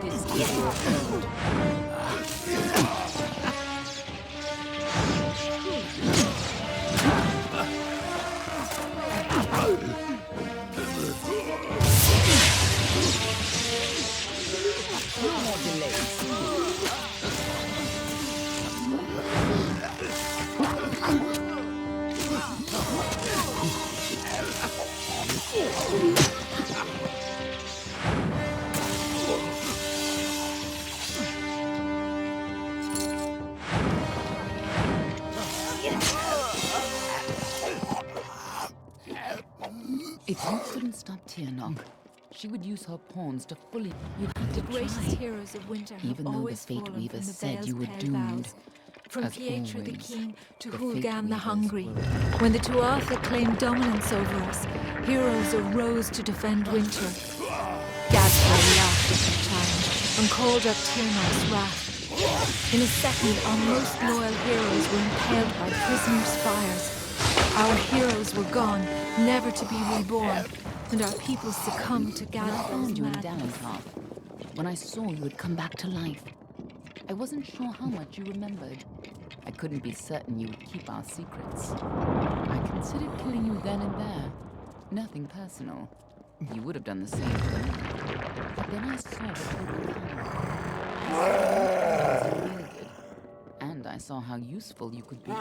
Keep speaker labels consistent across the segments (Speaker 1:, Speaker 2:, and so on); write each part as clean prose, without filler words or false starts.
Speaker 1: This is your end. No more delays. If you couldn't stop Tianok, she would use her pawns to fully. You'd have to
Speaker 2: The greatest
Speaker 1: try.
Speaker 2: heroes of winter have
Speaker 1: Even though the
Speaker 2: always
Speaker 1: Fate
Speaker 2: fallen
Speaker 1: Weaver
Speaker 2: from the
Speaker 1: said
Speaker 2: Veil's
Speaker 1: you were
Speaker 2: pale
Speaker 1: doomed,
Speaker 2: vows. From
Speaker 1: as
Speaker 2: Pietro the
Speaker 1: always,
Speaker 2: Keen to
Speaker 1: the Fate
Speaker 2: Hulgan the
Speaker 1: Weavers
Speaker 2: Hungry.
Speaker 1: were.
Speaker 2: When the Tuatha claimed dominance over us, heroes arose to defend winter. Gadfly laughed at the challenge and called up Tiernok's wrath. In a second, our most loyal heroes were impaled by prisoners' fires. Our heroes were gone, never to be reborn, and our people succumbed to
Speaker 1: When I
Speaker 2: Gadfly's
Speaker 1: found you in
Speaker 2: madness.
Speaker 1: Dallensharp, when I saw you had come back to life, I wasn't sure how much you remembered. I couldn't be certain you would keep our secrets. I considered killing you then and there. Nothing personal. You would have done the same for me. But then I saw what you would become. I saw you wielded, and I saw how useful you could be.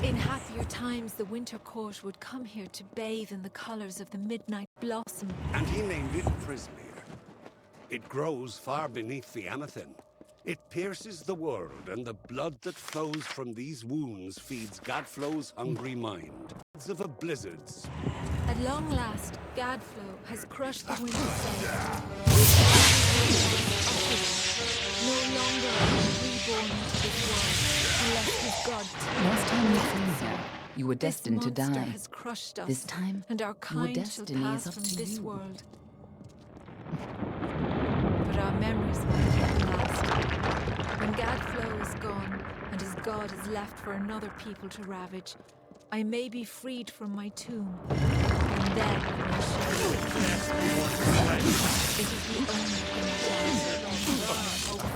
Speaker 2: In happier times, the Winter Court would come here to bathe in the colors of the midnight blossom.
Speaker 3: And he named it Prismeer. It grows far beneath the Amethyst. It pierces the world, and the blood that flows from these wounds feeds Gadflow's hungry mind. Of a blizzards.
Speaker 2: At long last, Gadflow has crushed the Winter Sail. No longer are we reborn into this world, unless his god.
Speaker 1: Last time you came here, you were destined to
Speaker 2: This monster
Speaker 1: die.
Speaker 2: has crushed us,
Speaker 1: This time,
Speaker 2: and our
Speaker 1: your
Speaker 2: kind shall
Speaker 1: destiny
Speaker 2: pass
Speaker 1: is up
Speaker 2: from
Speaker 1: to
Speaker 2: this
Speaker 1: you.
Speaker 2: world. But our memories might last. When Gadflow is gone, and his god is left for another people to ravage, I may be freed from my tomb, and then I may share the dreams of my life. It is the only thing that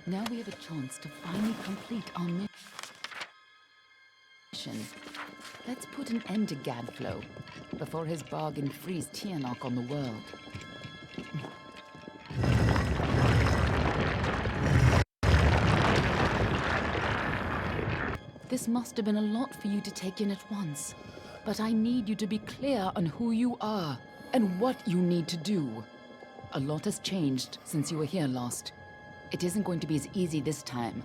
Speaker 1: Now we have a chance to finally complete our mission. Let's put an end to Gadflow before his bargain frees Tianok on the world. This must have been a lot for you to take in at once. But I need you to be clear on who you are and what you need to do. A lot has changed since you were here last. It isn't going to be as easy this time.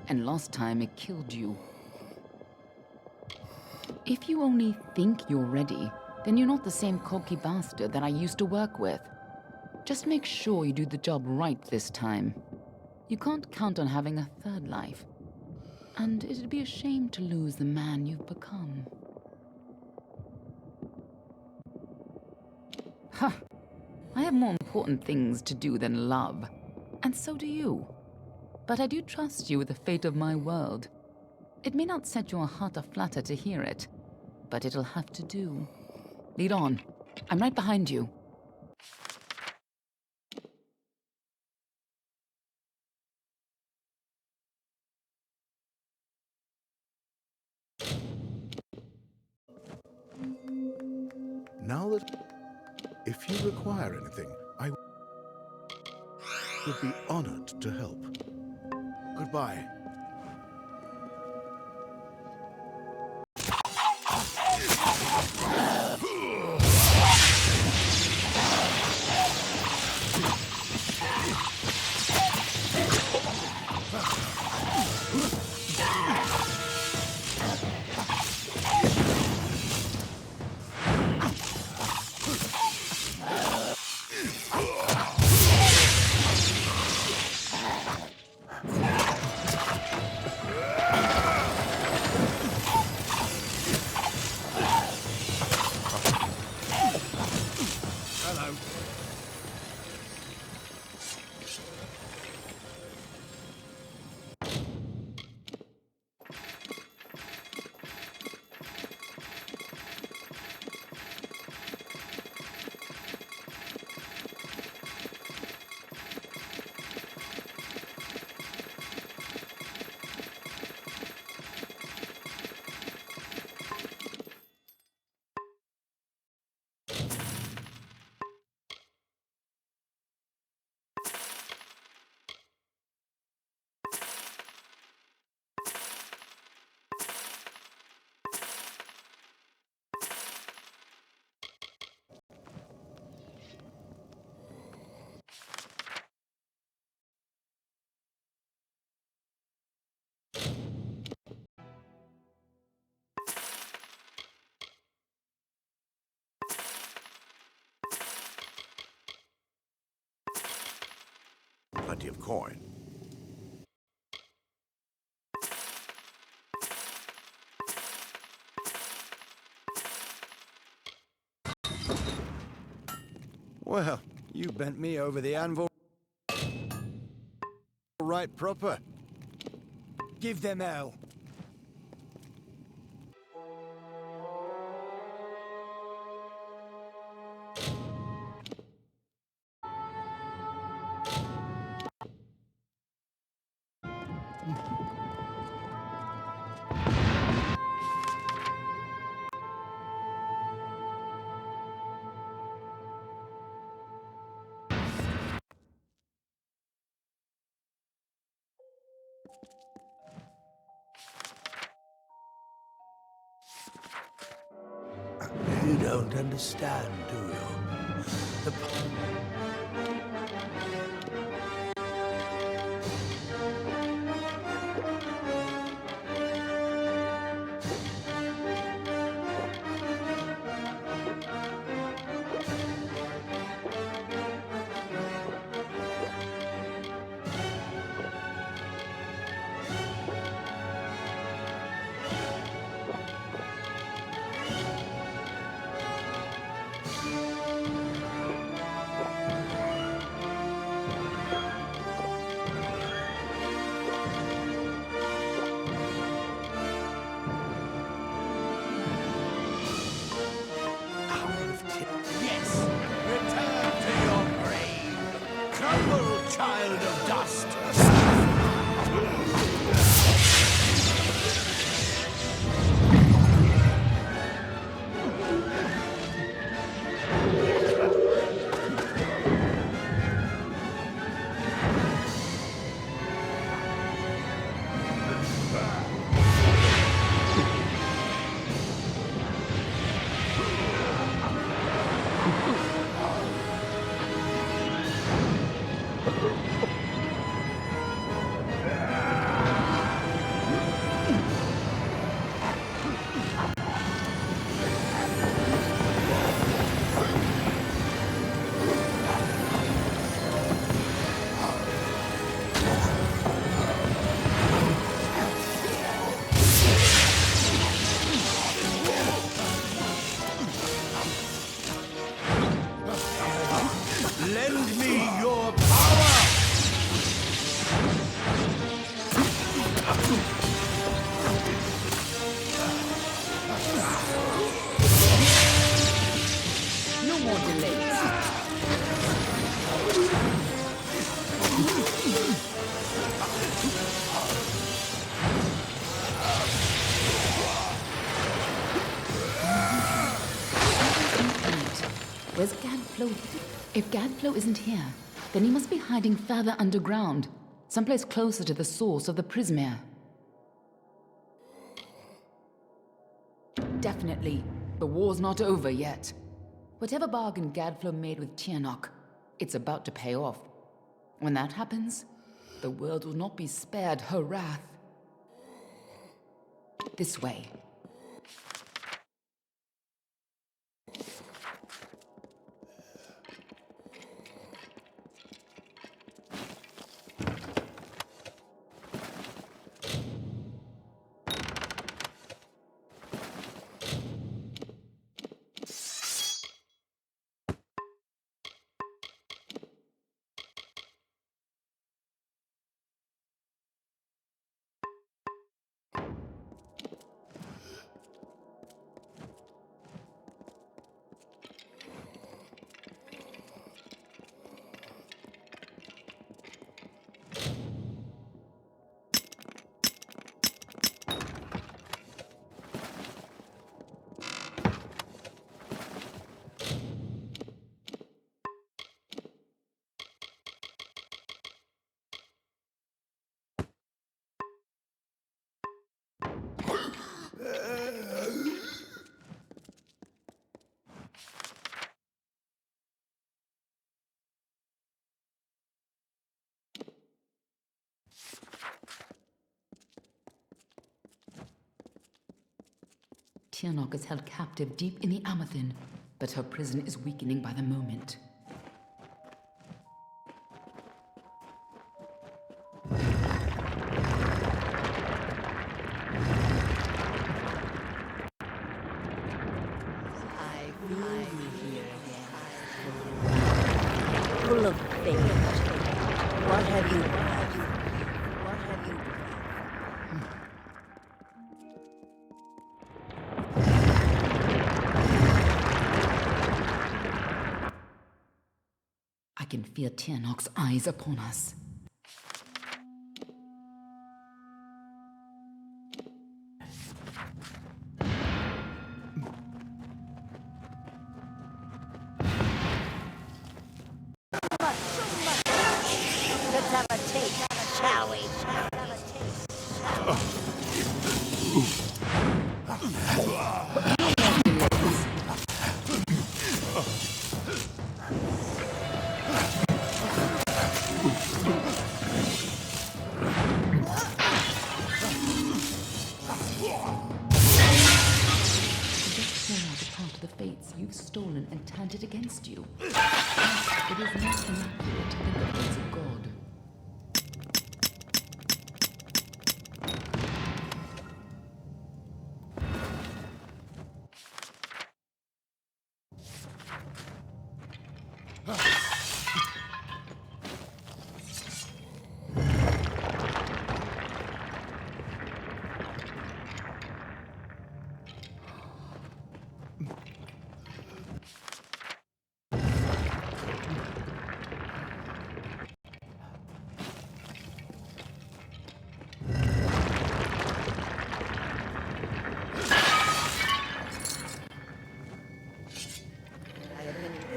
Speaker 1: And last time it killed you. If you only think you're ready, then you're not the same cocky bastard that I used to work with. Just make sure you do the job right this time. You can't count on having a third life. And it'd be a shame to lose the man you've become. Huh. I have more important things to do than love. And so do you. But I do trust you with the fate of my world. It may not set your heart aflutter to hear it, but it'll have to do. Lead on. I'm right behind you.
Speaker 4: Now that... If you require anything, I would be honored to help. Goodbye. Plenty of coin.
Speaker 5: Well, you bent me over the anvil right proper. Give them hell.
Speaker 6: You don't understand, do you? The Lend me your power!
Speaker 1: No more delays. Where's Gadflow? If Gadflow isn't here, then he must be hiding further underground, someplace closer to the source of the Prismere. Definitely, the war's not over yet. Whatever bargain Gadflow made with Tiernok, it's about to pay off. When that happens, the world will not be spared her wrath. This way. Tiernok is held captive deep in the Amathin, but her prison is weakening by the moment.
Speaker 7: Full of faith. What have you done? What have you done?
Speaker 1: I can feel Tiernok's eyes upon us.
Speaker 7: Let's have a taste, shall we?
Speaker 1: You've stolen and turned it against you. It is not inaccurate to think of it as a god.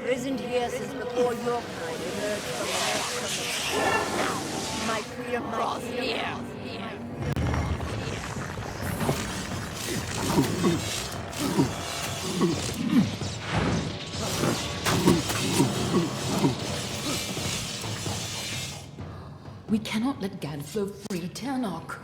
Speaker 7: Isn't here since before your kind emerged from the earth. My freedom draws near.
Speaker 1: We cannot let Gadflow free Ternok.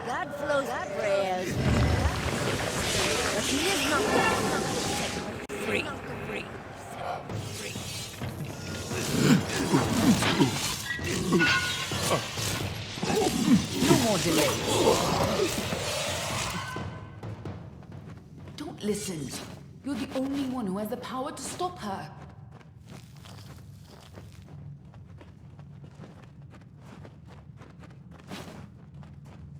Speaker 7: God flows prayers. But he is not free.
Speaker 1: No more delay. Don't listen. You're the only one who has the power to stop her.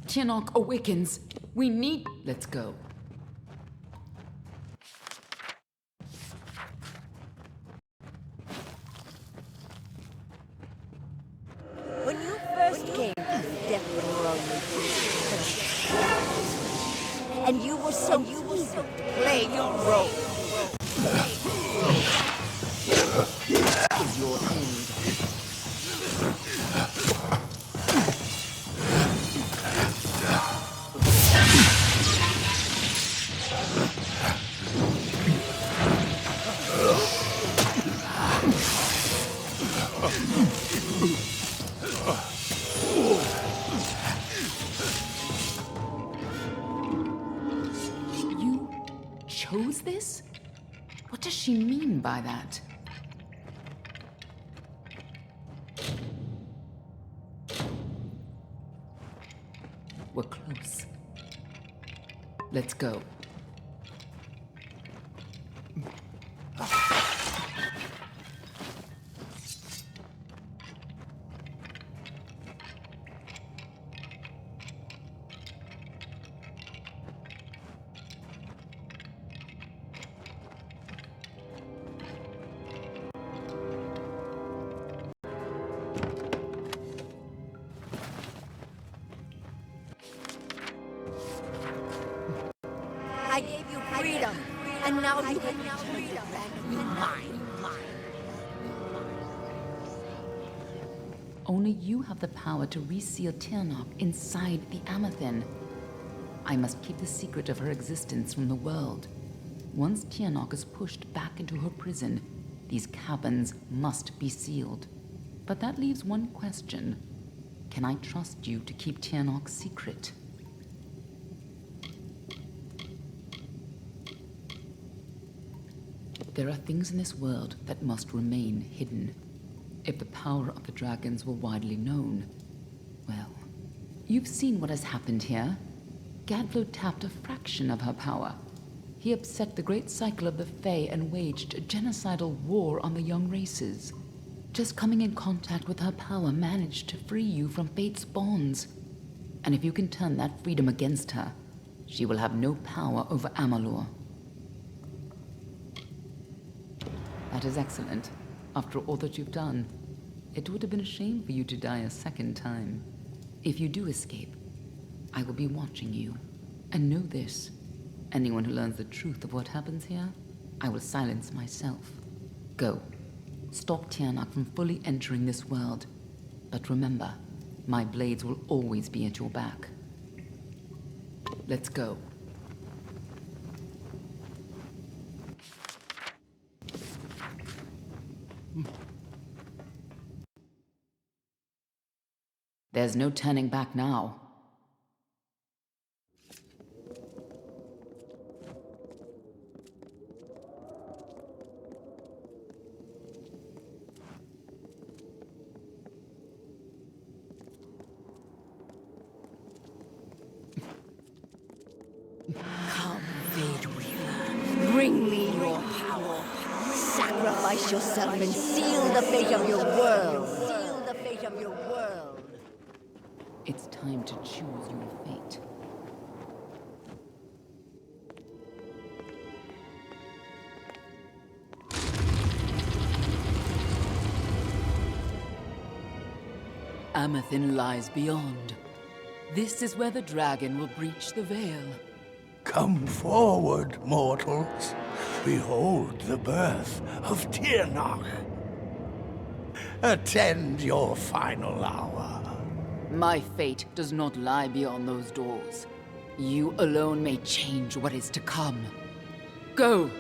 Speaker 1: Ternok awakens. We need... Let's go.
Speaker 7: When you first came to the death row, and you were so eager to play your role.
Speaker 1: Is your end. You chose this? What does she mean by that? We're close. Let's go.
Speaker 7: I gave you freedom, and now you have freedom. Mine.
Speaker 1: Only you have the power to reseal Ternok inside the Amethyst. I must keep the secret of her existence from the world. Once Ternok is pushed back into her prison, these caverns must be sealed. But that leaves one question. Can I trust you to keep Ternok secret? There are things in this world that must remain hidden. If the power of the dragons were widely known, well, you've seen what has happened here. Gadflow tapped a fraction of her power. He upset the great cycle of the Fae and waged a genocidal war on the young races. Just coming in contact with her power managed to free you from fate's bonds. And if you can turn that freedom against her, she will have no power over Amalur. That is excellent. After all that you've done, it would have been a shame for you to die a second time. If you do escape, I will be watching you. And know this, anyone who learns the truth of what happens here, I will silence myself. Go. Stop Ternok from fully entering this world. But remember, my blades will always be at your back. Let's go. There's no turning back now.
Speaker 7: Come, Fade Weaver. Bring me your power. Sacrifice yourself and seal the fate of your world. Seal the fate of your world.
Speaker 1: It's time to choose your fate. Amathin lies beyond. This is where the dragon will breach the veil.
Speaker 6: Come forward, mortals. Behold the birth of Tirnach. Attend your final hour.
Speaker 1: My fate does not lie beyond those doors. You alone may change what is to come. Go!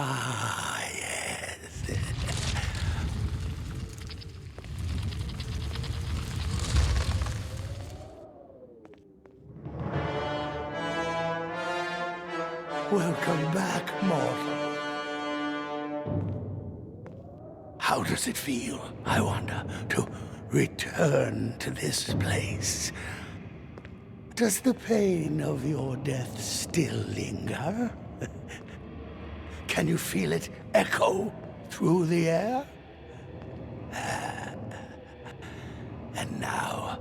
Speaker 6: Ah, yes. Welcome back, mortal. How does it feel, I wonder, to return to this place? Does the pain of your death still linger? Can you feel it echo through the air? And now,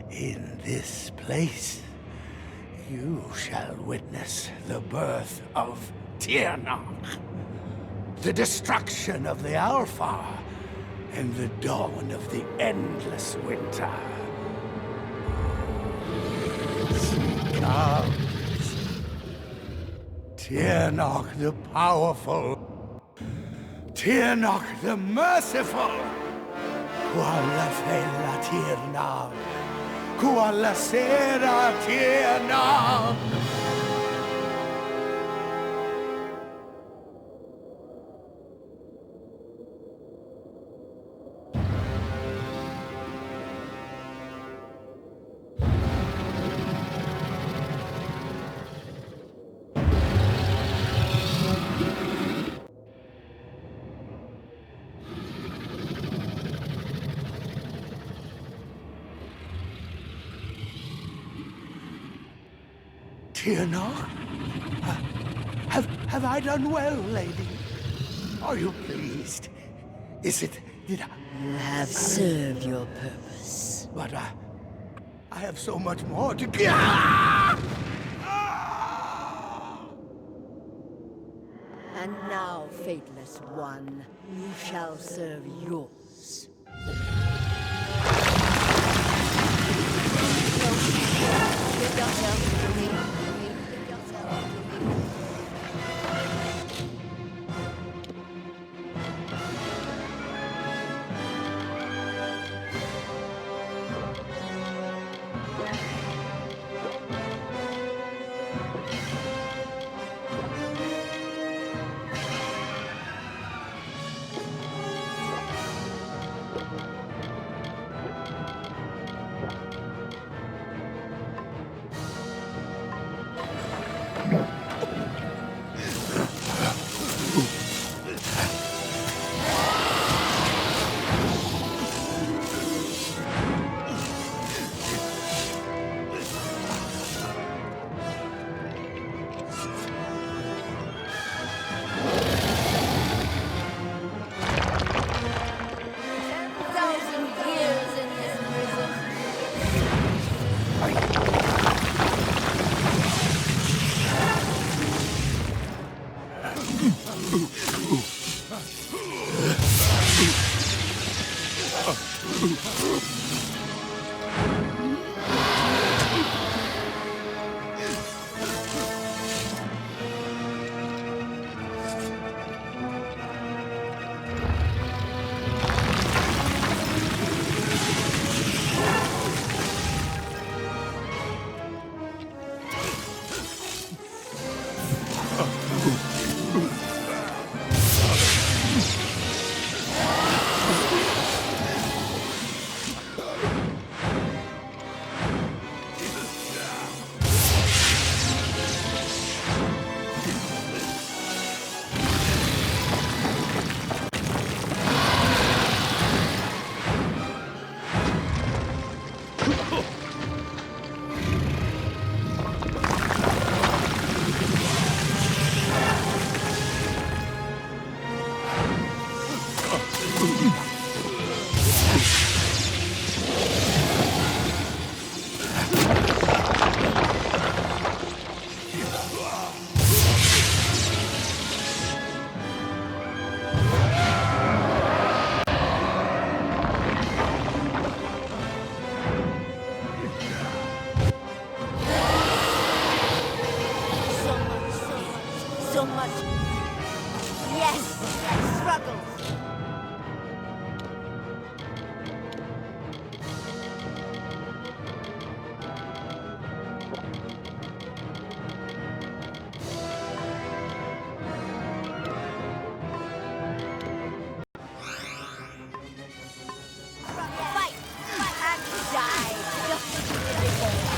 Speaker 6: in this place, you shall witness the birth of Tirnach, the destruction of the Alpha, and the dawn of the endless winter. She comes. Tirnach the powerful, Tirnach the merciful. Qualla fella Tirnach, qualla sera Tirnach. Tirnach? Have I done well, lady? Are you pleased? Is it... did I...
Speaker 7: You have served your purpose.
Speaker 6: But I have so much more to give.
Speaker 7: And now, fateless one, you shall serve yours. Give yourself to me. Give yourself to me. one. Yes, struggle. Fight and die, just as you did before.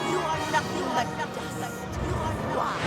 Speaker 7: You are nothing but dust. You are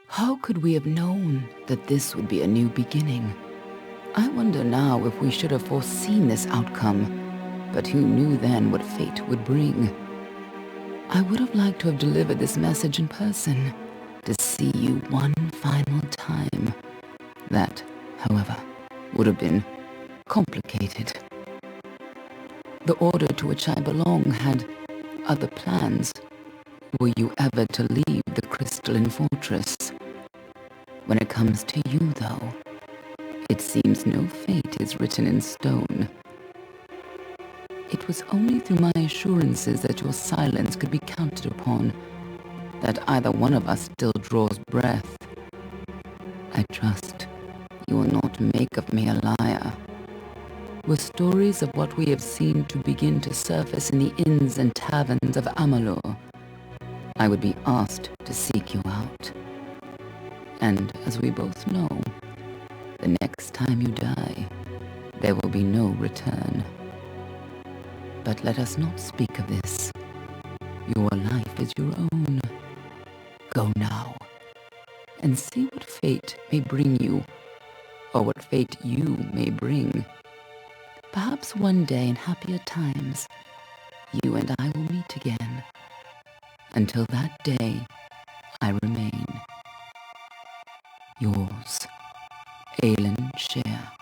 Speaker 1: How could we have known that this would be a new beginning? I wonder now if we should have foreseen this outcome, but who knew then what fate would bring? I would have liked to have delivered this message in person, to see you one final time. That, however, would have been complicated. The order to which I belong had other plans. Were you ever to leave the crystalline fortress? When it comes to you, though, it seems no fate is written in stone. It was only through my assurances that your silence could be counted upon that either one of us still draws breath. I trust you will not make of me a liar. Were stories of what we have seen to begin to surface in the inns and taverns of Amalur, I would be asked to seek you out. And as we both know, the next time you die, there will be no return. But let us not speak of this. Your life is your own. Go now, and see what fate may bring you, or what fate you may bring. Perhaps one day in happier times, you and I will meet again. Until that day, I remain yours, Aelin Share.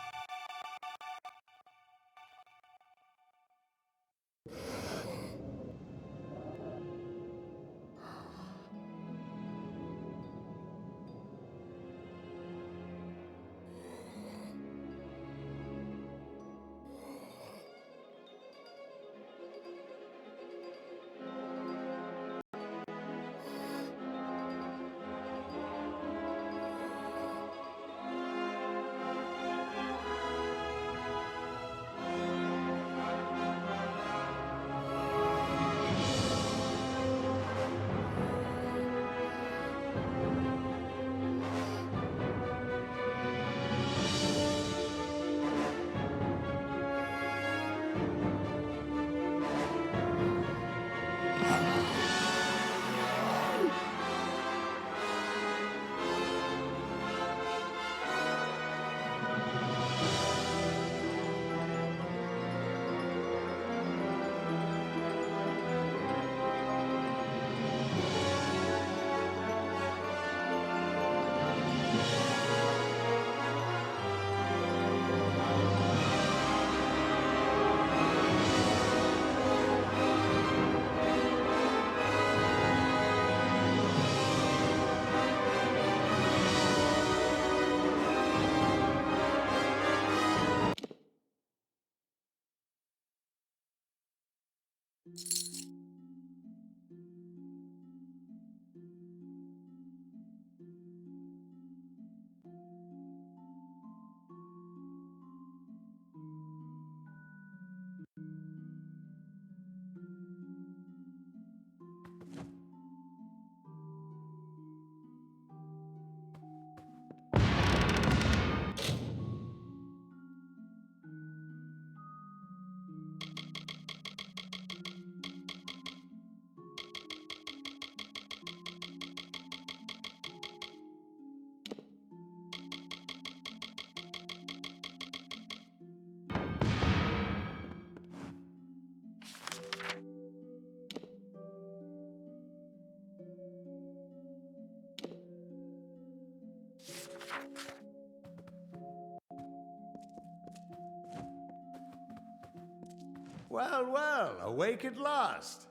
Speaker 5: Well, well, awake at last.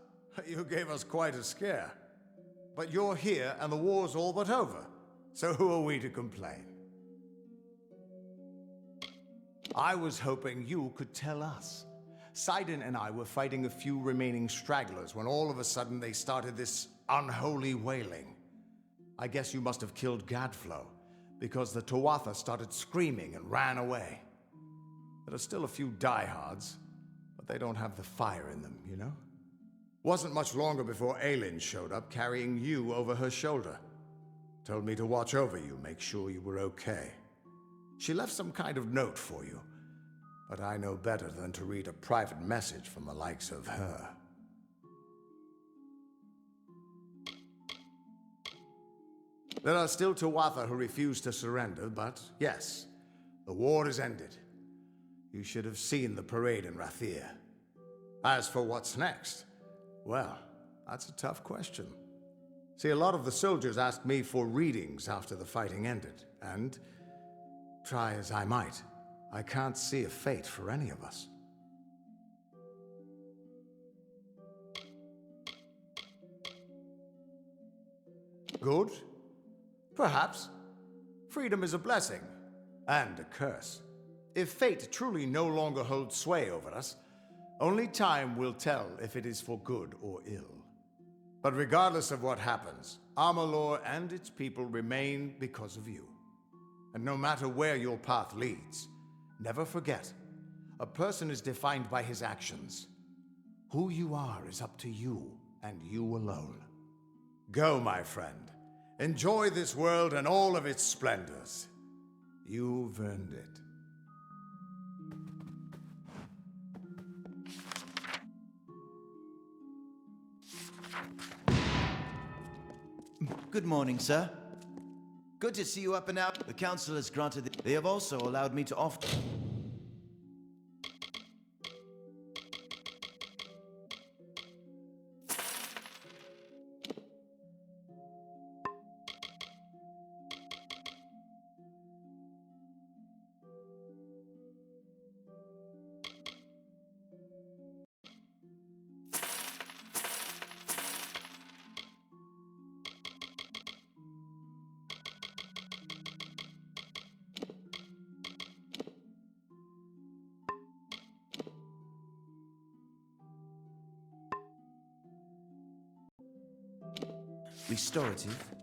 Speaker 5: You gave us quite a scare. But you're here and the war's all but over. So who are we to complain? I was hoping you could tell us. Sidon and I were fighting a few remaining stragglers when all of a sudden they started this unholy wailing. I guess you must have killed Gadflow, because the Tuatha started screaming and ran away. There are still a few diehards, but they don't have the fire in them, you know? Wasn't much longer before Aelin showed up carrying you over her shoulder. Told me to watch over you, make sure you were okay. She left some kind of note for you, but I know better than to read a private message from the likes of her. There are still Tuatha who refuse to surrender, but yes, the war is ended. You should have seen the parade in Rathir. As for what's next, well, that's a tough question. See, a lot of the soldiers asked me for readings after the fighting ended, and try as I might, I can't see a fate for any of us. Good? Perhaps. Freedom is a blessing, and a curse. If fate truly no longer holds sway over us, only time will tell if it is for good or ill. But regardless of what happens, Amalur and its people remain because of you. And no matter where your path leads, never forget, a person is defined by his actions. Who you are is up to you, and you alone. Go, my friend. Enjoy this world and all of its splendors. You've earned it.
Speaker 8: Good morning, sir. Good to see you up and out. The council has granted They have also allowed me to Restorative.